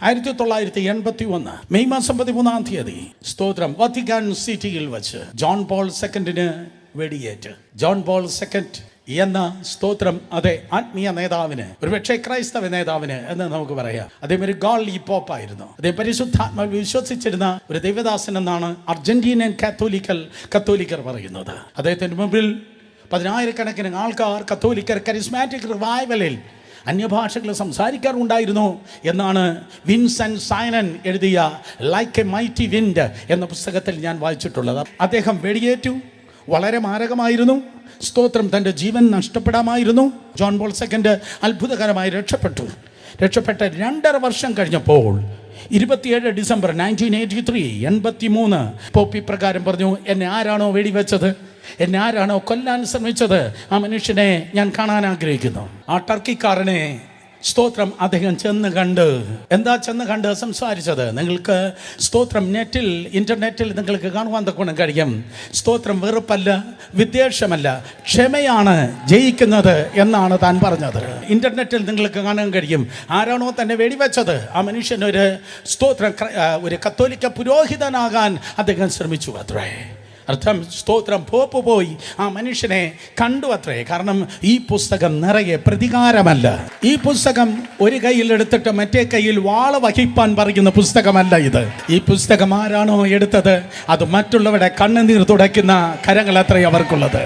1981 May മാസം 13-ാം തീയതി സ്തോത്രം വത്തിക്കാൻ സിറ്റിയിൽ വെച്ച് ജോൺ പോൾ സെക്കൻഡിന് വെടിയേറ്റ്. ജോൺ പോൾ സെക്കൻഡ് എന്ന സ്തോത്രം അതെ ആത്മീയ നേതാവിന്, ഒരുപക്ഷെ ക്രൈസ്തവ നേതാവിന് എന്ന് നമുക്ക് പറയാം. അദ്ദേഹം ഒരു ഗോൾ ഈ പോപ്പായിരുന്നു. അദ്ദേഹം പരിശുദ്ധാത്മാവിൽ വിശ്വസിച്ചിരുന്ന ഒരു ദൈവദാസൻ എന്നാണ് അർജന്റീനിയൻ കത്തോലിക്കർ പറയുന്നത്. അദ്ദേഹത്തിന് മുമ്പിൽ 10,000-കണക്കിന് ആൾക്കാർ കത്തോലിക്കർ കരിസ്മാറ്റിക് റിവൈവലിൽ അന്യഭാഷകൾ സംസാരിക്കാറുണ്ടായിരുന്നു എന്നാണ് വിൻസെന്റ് സൈനൻ എഴുതിയ ലൈക്ക് എ മൈറ്റി വിൻഡ് എന്ന പുസ്തകത്തിൽ ഞാൻ വായിച്ചിട്ടുള്ളത്. അദ്ദേഹം വെടിയേറ്റു. വളരെ മാരകമായിരുന്നു. സ്തോത്രം, തൻ്റെ ജീവൻ നഷ്ടപ്പെടാമായിരുന്നു. ജോൺ പോൾ സെക്കൻഡ് അത്ഭുതകരമായി രക്ഷപ്പെട്ടു. 2.5 വർഷം കഴിഞ്ഞപ്പോൾ 27 ഡിസംബർ 1983 പോപ്പി പ്രകാരം പറഞ്ഞു, എന്നെ ആരാണോ വെടിവെച്ചത്, എന്നെ ആരാണോ കൊല്ലാൻ ശ്രമിച്ചത്, ആ മനുഷ്യനെ ഞാൻ കാണാൻ ആഗ്രഹിക്കുന്നു. ആ ടർക്കിക്കാരനെ സ്തോത്രം അദ്ദേഹം ചെന്ന് കണ്ട് സംസാരിച്ചത് നിങ്ങൾക്ക് സ്തോത്രം ഇന്റർനെറ്റിൽ നിങ്ങൾക്ക് കാണുവാൻ തക്കോണം കഴിയും. സ്തോത്രം വെറുപ്പല്ല, വിദ്വേഷമല്ല, ക്ഷമയാണ് ജയിക്കുന്നത് എന്നാണ് താൻ പറഞ്ഞത്. ഇന്റർനെറ്റിൽ നിങ്ങൾക്ക് കാണാൻ കഴിയും. ആരാണോ തന്നെ വെടിവെച്ചത് ആ മനുഷ്യൻ ഒരു കത്തോലിക്ക പുരോഹിതനാകാൻ അദ്ദേഹം ശ്രമിച്ചു അത്രേ. അർത്ഥം സ്തോത്രം പോപ്പ് പോയി ആ മനുഷ്യനെ കണ്ടു അത്രേ. കാരണം ഈ പുസ്തകം നിറയെ പ്രതികാരമല്ല. ഈ പുസ്തകം ഒരു കയ്യിൽ എടുത്തിട്ട് മറ്റേ കയ്യിൽ വാള വഹിപ്പാൻ പറയുന്ന പുസ്തകമല്ല ഇത്. ഈ പുസ്തകം ആരാണോ എടുത്തത് അത് മറ്റുള്ളവരുടെ കണ്ണുനീർ തുടയ്ക്കുന്ന കരങ്ങൾ അത്രേ അവർക്കുള്ളത്.